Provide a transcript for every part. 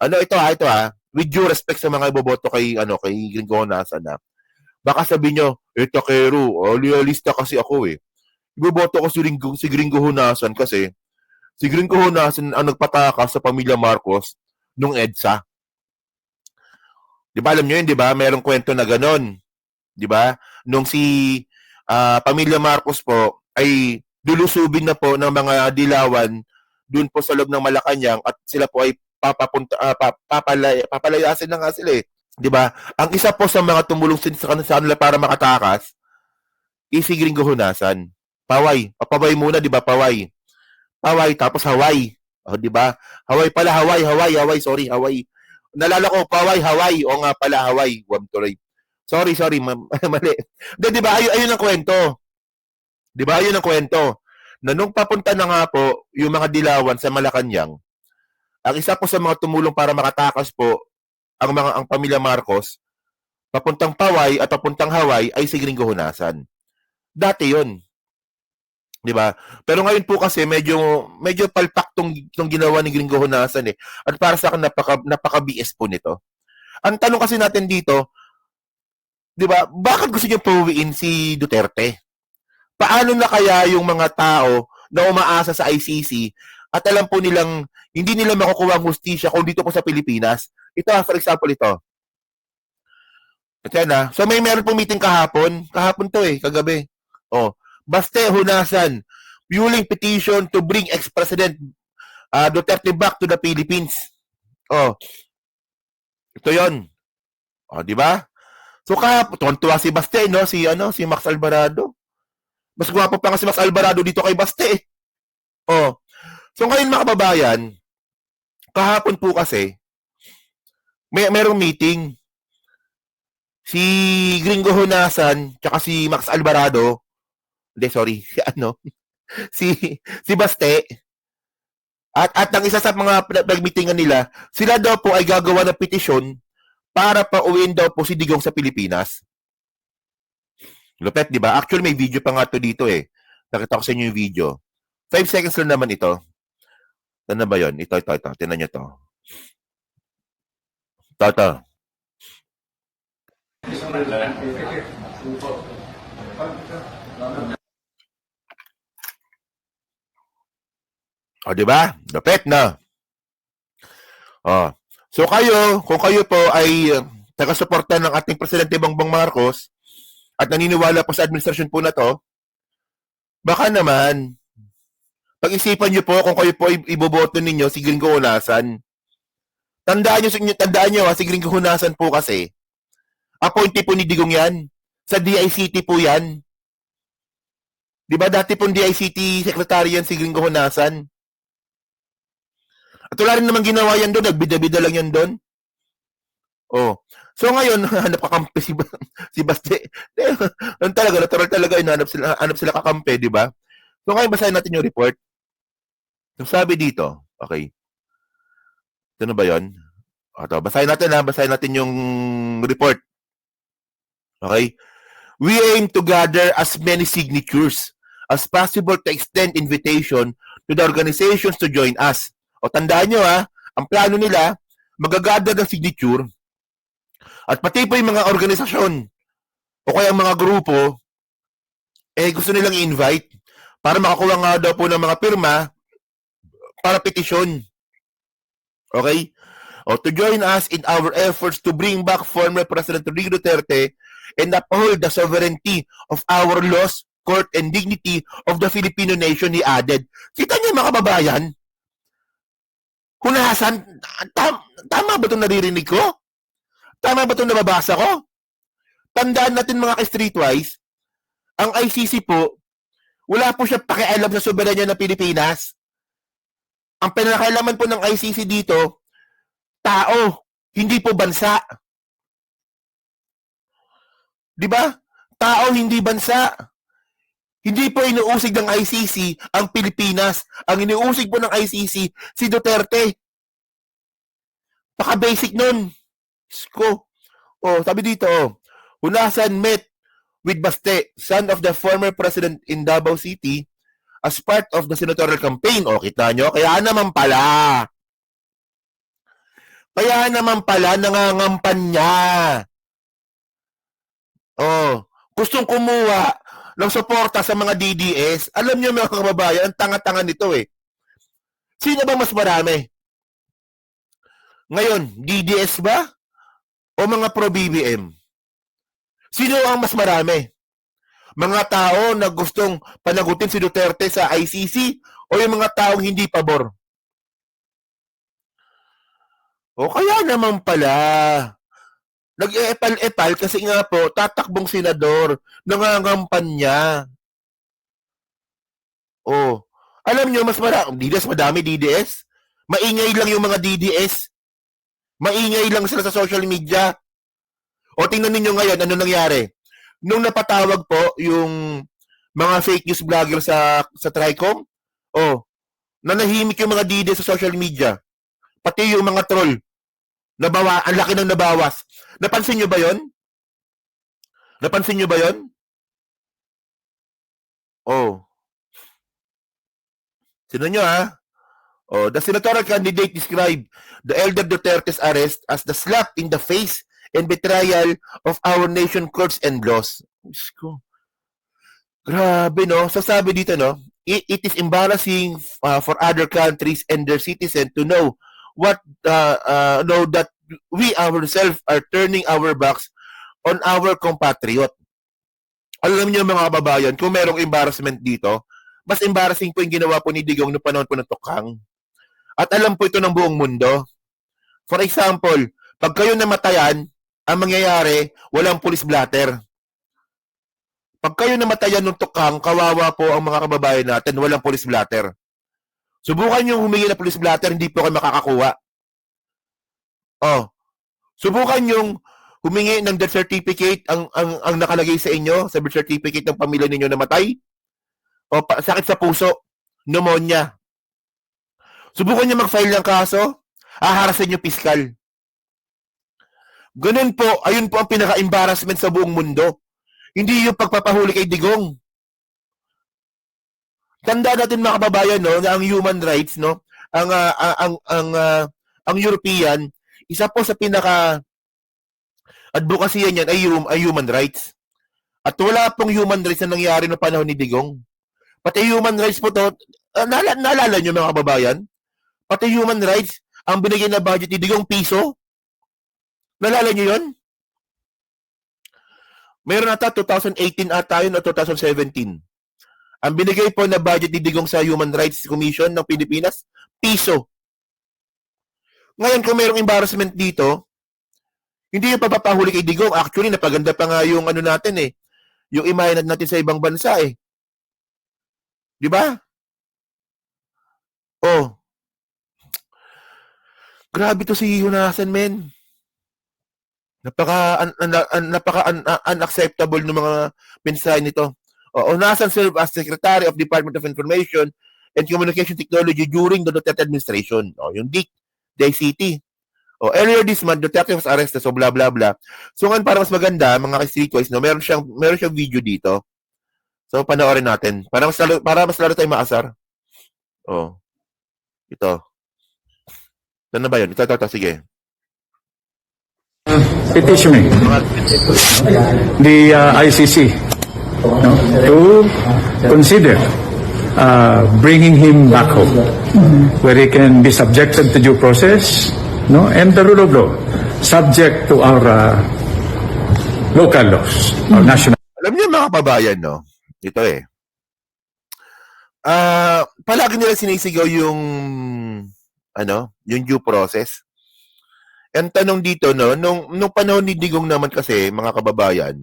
Ano ito with due respect sa mga iboboto kay Gringo Honasan na. Baka sabihin nyo, Takeru, loyalista kasi ako eh. Iboboto ko si Gringo Honasan kasi si Gringo Honasan ang nagpatakas sa pamilya Marcos nung EDSA. Di ba alam nyo yun, di ba? Merong kwento na ganon. Di ba? Nung si pamilya Marcos po ay lulusubin na po ng mga dilawan doon po sa loob ng Malacanang at sila po ay papalayasin na nga sila eh. 'Di ba? Ang isa po sa mga tumulong sa kanila para makatakas is si Gringo Honasan. Papaway muna 'di ba? Paway tapos Hawaii. Oh, 'di ba? Hawaii, sorry, Hawaii. Nalala ko Paway, Hawaii. O nga pala Hawaii, Guamturay. Sorry, mali. 'Di ba? Ayun ang kwento. 'Di ba? Ayun ang kwento. Na nung papunta na nga po yung mga dilawan sa Malacanang, ang isa po sa mga tumulong para makatakas po ang pamilya Marcos papuntang Paway at papuntang Hawaii ay si Gringo Honasan. Dati 'yon. 'Di ba? Pero ngayon po kasi medyo palpak tong ginawa ni Gringo Honasan eh. At para sa akin napaka BS po nito. Ang tanong kasi natin dito, 'di ba? Bakit gusto niyo pauwiin si Duterte? Paano na kaya yung mga tao na umaasa sa ICC at alam po nilang hindi nila makukuha ang hustisya kung dito po sa Pilipinas? Ito, for example, ito. Ito na. So, meron pong meeting kahapon. Kahapon to eh, kagabi. Oh, Baste Honasan, fueling petition to bring ex-president Duterte back to the Philippines. Oh, ito yon. Oh, di ba? So, tuwa si Baste, no? Si Max Alvarado. Mas gwapo pa nga si Max Alvarado dito kay Baste. Oh. So ngayon mga kababayan, kahapon po kasi merong meeting. Si Gringo Honasan tsaka si Max Alvarado, si Baste at ang isa sa mga nagmeetingan nila, sila daw po ay gagawa ng petisyon para pauwiin daw po si Digong sa Pilipinas. Lupet, di ba? Actually, may video pa nga to dito eh. Nakita ko sa inyo yung video. 5 seconds lang naman ito. Ano ba yun? Ito. Tinan nyo to. Ito. O, di ba? Lupet na. O. So kung kayo po ay taga-suporta ng ating Presidente Bongbong Marcos, at naniniwala po sa administrasyon po na to, baka naman, pag-isipan nyo po kung kayo po iboboto ninyo si Gringo Honasan. Tandaan nyo si Gringo Honasan po kasi, appointee po ni Digong yan. Sa DICT po yan. Diba dati po DICT secretary yan si Gringo Honasan? At wala rin naman ginawa yan doon, nagbida-bida lang yan doon. Oh. So ngayon, hanap kakampi si Baste. Natural talaga yun, hanap sila kakampi, di ba? So ngayon, basahin natin yung report. So sabi dito, okay. Ito na ba yun? Ito, basahin natin yung report. Okay? We aim to gather as many signatures as possible to extend invitation to the organizations to join us. O tandaan nyo ang plano nila, magagather ng signature at pati po yung mga organisasyon o kaya mga grupo, gusto nilang i-invite para makakuha nga daw po ng mga pirma para petisyon. Okay? O to join us in our efforts to bring back former President Rodrigo Duterte and uphold the sovereignty of our laws, court, and dignity of the Filipino nation, he added. Kita niyo mga kababayan? Honasan, tama ba itong naririnig ko? Tama ba itong nababasa ko? Tandaan natin mga ka-streetwise, ang ICC po, wala po siya pakialam sa soberanya ng Pilipinas. Ang pinakailaman po ng ICC dito, tao, hindi po bansa. Di ba? Tao, hindi bansa. Hindi po inuusig ng ICC ang Pilipinas. Ang inuusig po ng ICC, si Duterte. Paka-basic nun. Sko. Sabi dito, Honasan met with Baste, son of the former president in Davao City, as part of the senatorial campaign. Kita nyo? Kaya naman pala. Kaya naman pala nangangampan niya. Oh, gustong kumuha ng suporta sa mga DDS. Alam niyo mga kababayan, ang tanga-tanga nito eh. Sino ba mas marami? Ngayon, DDS ba o mga pro-BBM? Sino ang mas marami? Mga tao na gustong panagutin si Duterte sa ICC o yung mga taong hindi pabor? O kaya naman pala, nag-eepal-epal kasi nga po, tatakbong senador, nangangampan niya. Oh, alam niyo mas marami, DDS madami DDS. Maingay lang yung mga DDS. Maingay lang sila sa social media. O tingnan niyo ngayon, ano nangyari? Nung napatawag po yung mga fake news vlogger sa Tricom, oh, nanahimik yung mga DDS sa social media. Pati yung mga troll, ang laki ng nabawas. Napansin niyo ba yon? Napansin niyo ba yon? Oh, sino niyo ha? Oh, the senatorial candidate described the elder Duterte's arrest as the slap in the face and betrayal of our nation courts and laws. Grabe, no? Sasabi dito, no? It is embarrassing for other countries and their citizens to know know that we ourselves are turning our backs on our compatriot. Alam niyo mga kababayan, kung merong embarrassment dito, mas embarrassing po yung ginawa po ni Digong noong panahon po ng Tukhang. At alam po ito ng buong mundo. For example, pag kayo namatayan, ang mangyayari, walang police blatter. Pag kayo namatayan ng Tukhang, kawawa po ang mga kababayan natin, walang police blatter. Subukan yung humingi ng police blatter, hindi po kayo makakakuha. Oh, subukan yung humingi ng death certificate ang nakalagay sa inyo, sa birth certificate ng pamilya ninyo namatay. O sakit sa puso, pneumonia. Subukan nyo mag-file ng kaso, aharasin nyo piskal. Ganun po, ayun po ang pinaka-embarrassment sa buong mundo. Hindi yung pagpapahuli kay Digong. Tanda natin mga kababayan, no, na ang human rights, no, ang European, isa po sa pinaka advocacy niyan ay human rights. At wala pong human rights na nangyari no panahon ni Digong. Pati human rights po to, naalala nyo mga kababayan? Pati human rights, ang binigay na budget ni Digong piso. Nalala nyo yun? Meron ata 2018 ata yun o 2017. Ang binigay po na budget ni Digong sa Human Rights Commission ng Pilipinas, piso. Ngayon, kung merong embarrassment dito, hindi yung papapahuli kay Digong. Actually, napaganda pa nga yung ano natin eh. Yung imahe natin sa ibang bansa eh. Di ba? Oh. Grabe to si Hunasan, men. Napaka unacceptable ng mga mensahe nito. Hunasan served as Secretary of Department of Information and Communication Technology during the Duterte administration. Yung DICT. Earlier this month, Duterte was arrested, so blah blah blah. So ngayon para mas maganda, mga streetwise, no, meron siyang video dito. So panoorin natin. Para mas lalo tayong maasar. Ito. Ano ba yun? Ito, sige. Petitioning the ICC to consider bringing him back home, where he can be subjected to due process, and the rule of law, subject to our local laws, our national. Alam niyo mga kababayan, no? Ito eh. Palagi nila sinisigaw yung due process. Ang tanong dito, no, nung panahon ni Digong naman kasi, mga kababayan,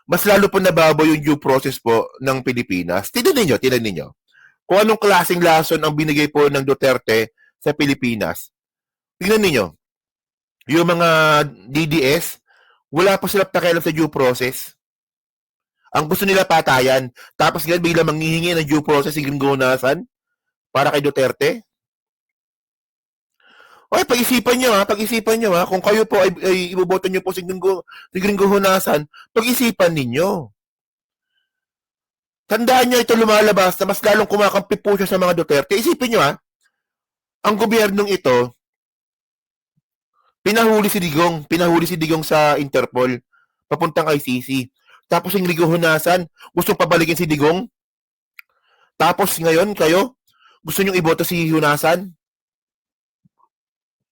mas lalo po nababaw yung due process po ng Pilipinas. Tignan ninyo. Kung anong klaseng lason ang binigay po ng Duterte sa Pilipinas. Tignan ninyo. Yung mga DDS, wala pa sila pakialam sa due process. Ang gusto nila patayan. Tapos ngayon bigla manghihingi ng due process si Gringo Hunasan para kay Duterte. Okay, pag-isipan nyo ha. Kung kayo po ay iboboto nyo po si Gringo Hunasan, pag-isipan ninyo. Tandaan nyo ito lumalabas na mas lalong kumakampi po siya sa mga Duterte. Isipin nyo ha, ang gobyernong ito, Pinahuli si Digong sa Interpol, papuntang ICC. Tapos yung Rigo Hunasan, gusto pabalikin si Digong. Tapos ngayon, kayo, gusto nyong iboto si Hunasan?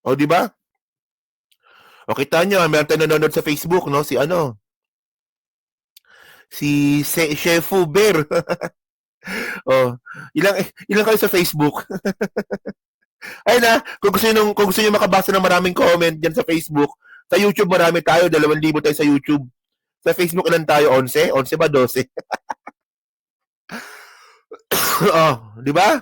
O, di ba? O, kita nyo, meron tayo nanonood sa Facebook, no? Si Shefu Bear. Oh, ilang kayo sa Facebook? Ay na, kung gusto niyo makabasa ng maraming comment diyan sa Facebook, sa YouTube marami tayo, 2,000 tayo sa YouTube. Sa Facebook ilan tayo? 11? 11 ba 12? Oh, di ba?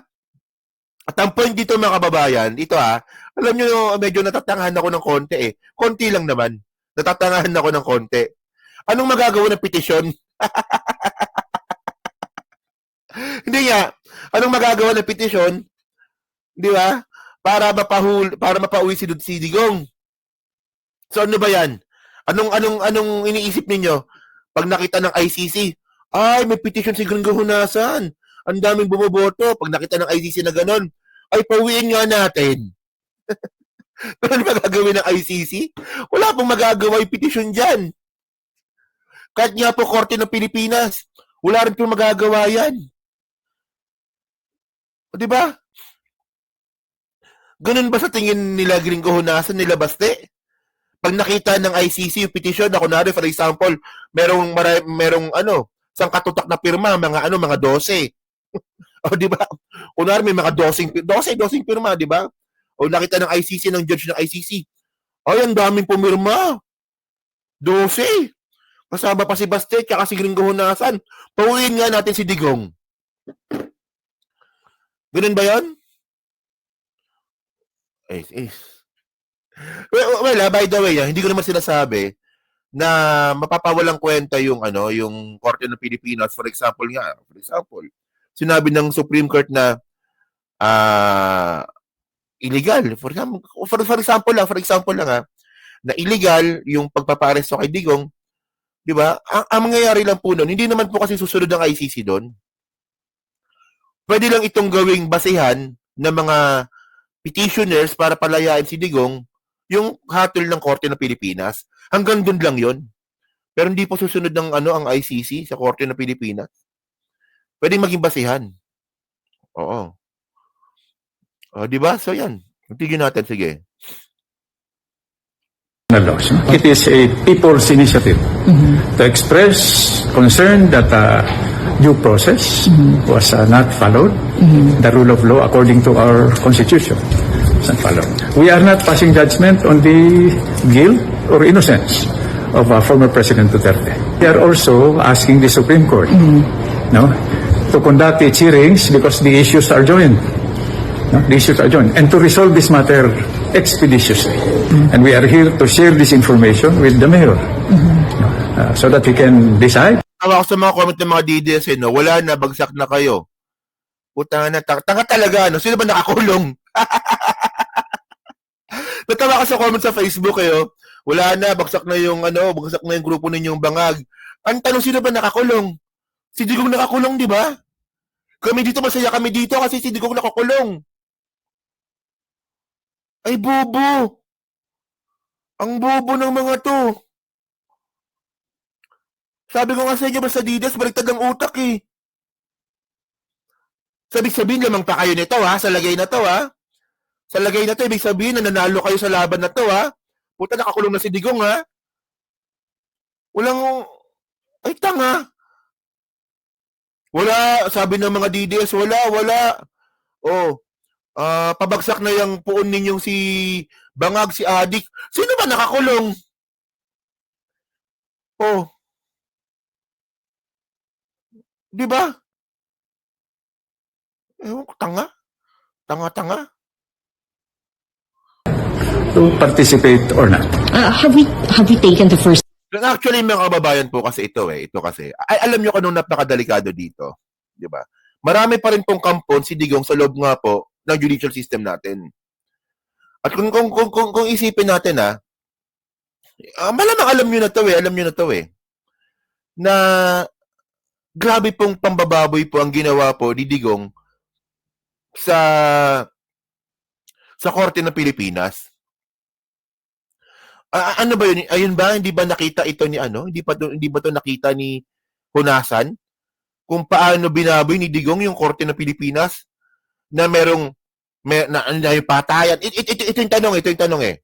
At ang point dito mga kababayan, ito alam niyo medyo natatangahan ako ng konti eh. Konti lang naman. Natatangahan ako ng konti. Anong magagawa ng petisyon? Hindi nga. Anong magagawa ng petisyon? Di ba? Para mapauwi si Digong. So ano ba 'yan? Anong iniisip ninyo pag nakita ng ICC? Ay, may petition si Gringo Hunasan. Ang daming bumoboto pag nakita ng ICC na ganon. Ay, pauwiin nga natin. Ano ba gagawin ng ICC? Wala pong magagawa yung petition dyan. Kahit nga po Korte ng Pilipinas, wala rin pong magagawa yan. O, di ba? Ganun ba sa tingin nila Gringo Hunasan, nila Baste? Pag nakita ng ICC yung petition, na kunwari, for example, merong sangkatutak na pirma, mga 12. O, di ba? Kunwari, may mga 12 pirma, di ba? O nakita ng ICC, ng judge ng ICC, ay, ang daming pumirma. 12. Kasama pa si Baste, tsaka si Gringo Hunasan. Pauwiin nga natin si Digong. Ganun ba yan? Well, by the way, hindi ko naman sinasabi na mapapawalang kwenta yung Korte ng Pilipinas. For example, sinabi ng Supreme Court na illegal. For example lang na illegal yung pagpaparesto kay Digong, 'di ba? Ang mangyayari lang po noon, hindi naman po kasi susunod ang ICC doon. Pwede lang itong gawing basehan ng mga petitioners para palayain si Digong, yung hatol ng Korte ng Pilipinas. Hanggang doon lang 'yon. Pero hindi po susunod ng ang ICC sa Korte ng Pilipinas. Pwedeng maging basehan. Oo. O, di ba? So, yan. Tignan natin. Sige. It is a people's initiative to express concern that due process was not followed. The rule of law according to our constitution was not followed. We are not passing judgment on the guilt or innocence of former President Duterte. We are also asking the Supreme Court to conduct its hearings because the issues are joined. The issues are joined. And to resolve this matter expeditiously. And we are here to share this information with the mayor so that we can decide. Tawa ko sa mga comment ng mga DDS, wala na, bagsak na kayo. Puta na, tanga talaga, Sino ba nakakulong? Natawa ko sa comment sa Facebook, wala na, bagsak na yung grupo ninyong bangag. Ang tanong, sino ba nakakulong? Si Digong nakakulong, di ba? Masaya kami dito kasi si Digong nakakulong. Ay, bobo. Ang bobo ng mga to. Sabi ko nga sa inyo, basta Didas, baliktad ang utak eh. Sabihin lamang pa kayo nito sa lagay na to Sa lagay na to, ibig sabihin na nanalo kayo sa laban na to Puta, nakakulong na si Digong Walang, ay tanga. Wala, sabi ng mga DDS, wala. Oh, pabagsak na yung puon ninyong si Bangag, si Adik. Sino ba nakakulong? Oh. Di ba? Tanga. Tanga. To participate or not. Have we taken the first? Actually, mga kababayan po kasi ito kasi. Alam nyo kung anong napakadelikado dito. Di ba? Marami pa rin pong kampon si Digong sa loob nga po ng judicial system natin. At kung isipin natin malamang alam nyo na to na grabe pong pambababoy po ang ginawa po ni Digong sa Korte ng Pilipinas. Ano ba yun? Ayun ba, hindi ba nakita ito ni ano? Hindi ba to nakita ni Hunasan? Kung paano binaboy ni Digong yung korte ng Pilipinas na na yung patayan. Ito yung tanong, eh.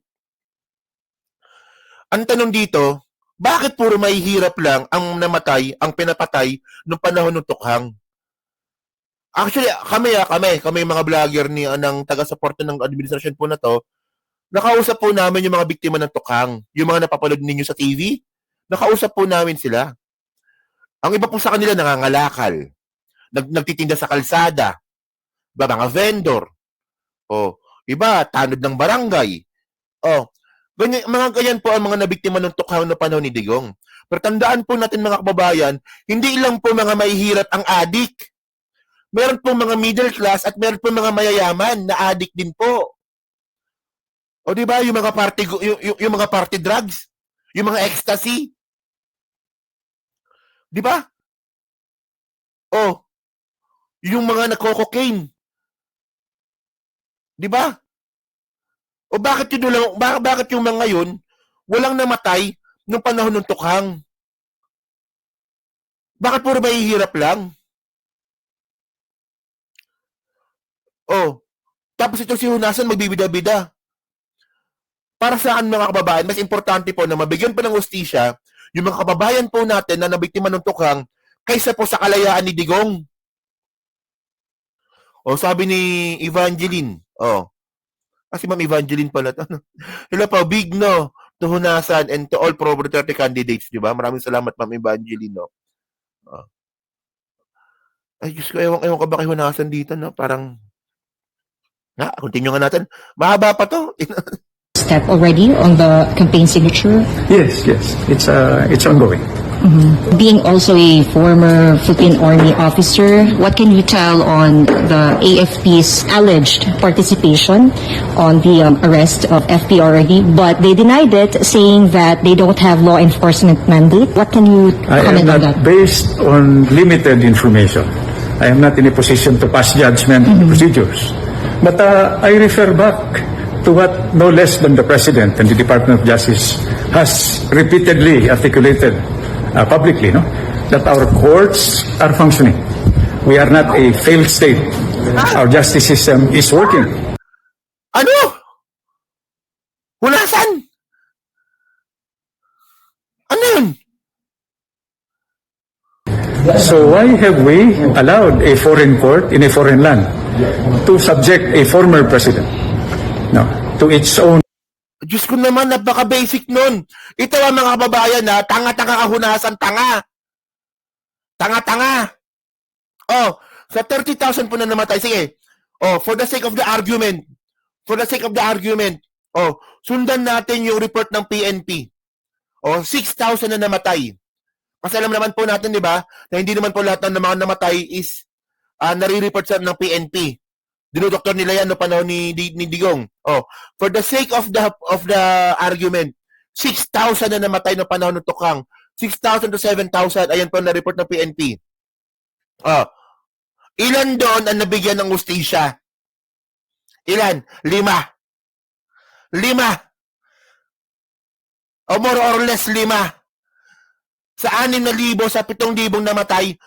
Ang tanong dito, bakit puro mahihirap lang ang namatay, ang pinapatay nung panahon ng tukhang? Actually, kami mga vlogger ng taga-suporta ng administrasyon po na to, nakausap po namin yung mga biktima ng tukhang, yung mga napapanood ninyo sa TV, nakausap po namin sila. Ang iba po sa kanila nangangalakal, nagtitinda sa kalsada, mga vendor, iba tanod ng barangay. Mga ganyan po ang mga nabiktima ng tukhang na panahon ni Digong. Pero tandaan po natin mga kababayan, hindi lang po mga mahihirap ang adik. Meron po mga middle class at meron po mga mayayaman na adik din po. O di ba yung mga yung mga party drugs, yung mga ecstasy. Di ba? Yung mga nagko-cocaine. Di ba? O bakit yung mga yun walang namatay nung panahon ng tukhang? Bakit puro mahihirap lang? Tapos ito si Hunasan magbibida-bida. Para sa akin mga kababayan, mas importante po na mabigyan po ng hustisya yung mga kababayan po natin na nabiktima ng tukhang kaysa po sa kalayaan ni Digong. Sabi ni Evangeline. Kasi Ma'am Evangeline pala. Hello po, big no to Hunasan and to all Pro Duterte candidates, di ba? Maraming salamat Ma'am Evangeline, no? Ay, Diyos ko, ewan ko ba kay Hunasan dito, no? Parang, continue nga natin. Mahaba pa to. Step already on the campaign signature? Yes. It's ongoing. Being also a former Philippine Army officer, what can you tell on the AFP's alleged participation on the arrest of FPRD? But they denied it, saying that they don't have law enforcement mandate. What can you I am comment on not, that? based on limited information, I am not in a position to pass judgment on the procedures. But I refer back to what no less than the President and the Department of Justice has repeatedly articulated publicly, that our courts are functioning. We are not a failed state. Our justice system is working. Ano? Hunasan? Ano yun? So why have we allowed a foreign court in a foreign land to subject a former president to its own? Diyos ko naman, napaka-basic nun. Ito ang mga kababayan na tanga-tanga ka Hunasan, tanga. Tanga-tanga. Sa 30,000 po na namatay. Sige. For the sake of the argument. Sundan natin yung report ng PNP. 6,000 na namatay. Kasi alam naman po natin, di ba, na hindi naman po lahat ng mga namatay is nare-report sa ng PNP. Dinodoktor nila yan no panahon ni Digong. For the sake of the argument, 6,000 na namatay no panahon ng tukhang. 6,000 to 7,000, ayan po na-report ng PNP. Ilan doon ang nabigyan ng hustisya? Ilan? 5. More or less 5. Sa 6,000, sa 7,000 namatay,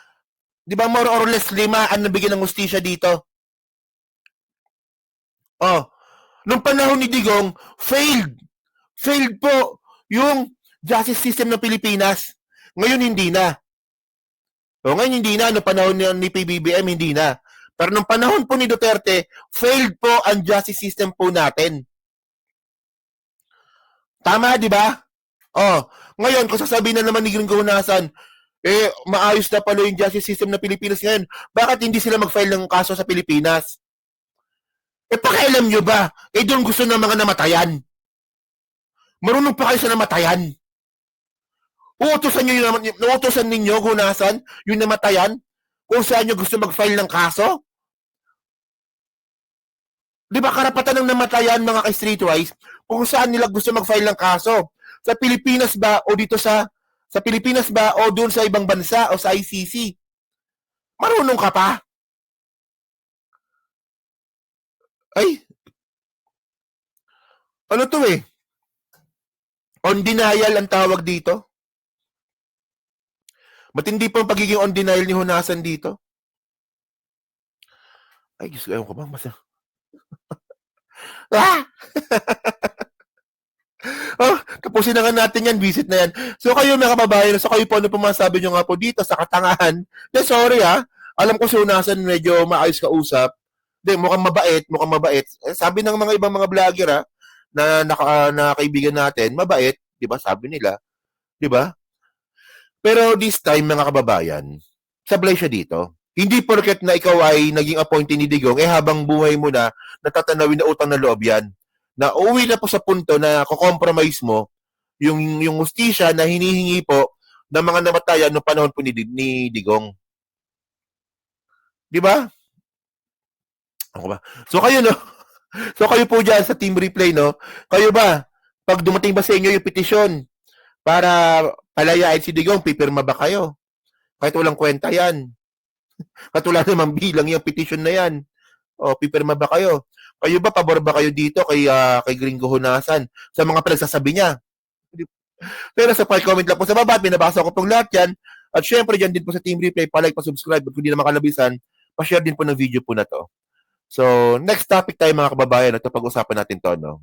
di ba more or less 5 ang nabigyan ng hustisya dito? Nung panahon ni Digong, failed. Failed po yung justice system ng Pilipinas. Ngayon hindi na. Ngayon hindi na. Nung panahon ni PBBM, hindi na. Pero nung panahon po ni Duterte, failed po ang justice system po natin. Tama, di ba? Ngayon, kung sasabihin na naman ni Gringo Hunasan, maayos na pala yung justice system ng Pilipinas ngayon, bakit hindi sila mag-file ng kaso sa Pilipinas? Pakialam nyo ba? Doon gusto ng mga namatayan. Marunong pa kayo sa namatayan. Uutusan ninyo, Hunasan, yung namatayan, kung saan nyo gusto mag-file ng kaso? Di ba karapatan ng namatayan, mga ka-streetwise, kung saan nila gusto mag-file ng kaso? Sa Pilipinas ba o dito sa Pilipinas ba o doon sa ibang bansa o sa ICC? Marunong ka pa? Ay, ano to On denial ang tawag dito. Matindi po ang pagiging on denial ni Honasan dito. Ay, Diyos ko, ewan ko ba? Ah! Oh, tapusin na nga natin yan, visit na yan. So kayo mga kababayan, so kayo po ano po masabi nyo nga po dito sa katangahan. Sorry alam ko si Honasan medyo maayos ka usap. Mukhang mabait. Sabi ng mga ibang mga vlogger na kaibigan natin, mabait, 'di ba? Sabi nila, 'di ba? Pero this time mga kababayan, sablay siya dito. Hindi porket na ikaw ay naging appointee ni Digong, habang buhay mo na natatanawin na utang na loob yan. Na uwi na po sa punto na kukompromise mo yung hustisya na hinihingi po ng mga namatayan noong panahon po ni Digong. 'Di ba? Ako ba? So kayo So kayo po diyan sa Team Replay kayo ba pag dumating ba sa inyo yung petisyon para palayain si Digong, pipirma ba kayo? Kahit walang kwenta 'yan. Katulad naman bilang yung petisyon na 'yan. O pipirma ba kayo? Kayo ba pabor ba kayo dito kay Gringo Honasan sa mga pinagsasabi niya? Pero sa comment lang po sa baba, binabasa ko pong lahat yan. At syempre, dyan din po sa Team Replay, pa-like, pa-subscribe, at kung di na makalabisan, pa-share din po ng video po na to. So, next topic tayo mga kababayan, ito pag-usapan natin to,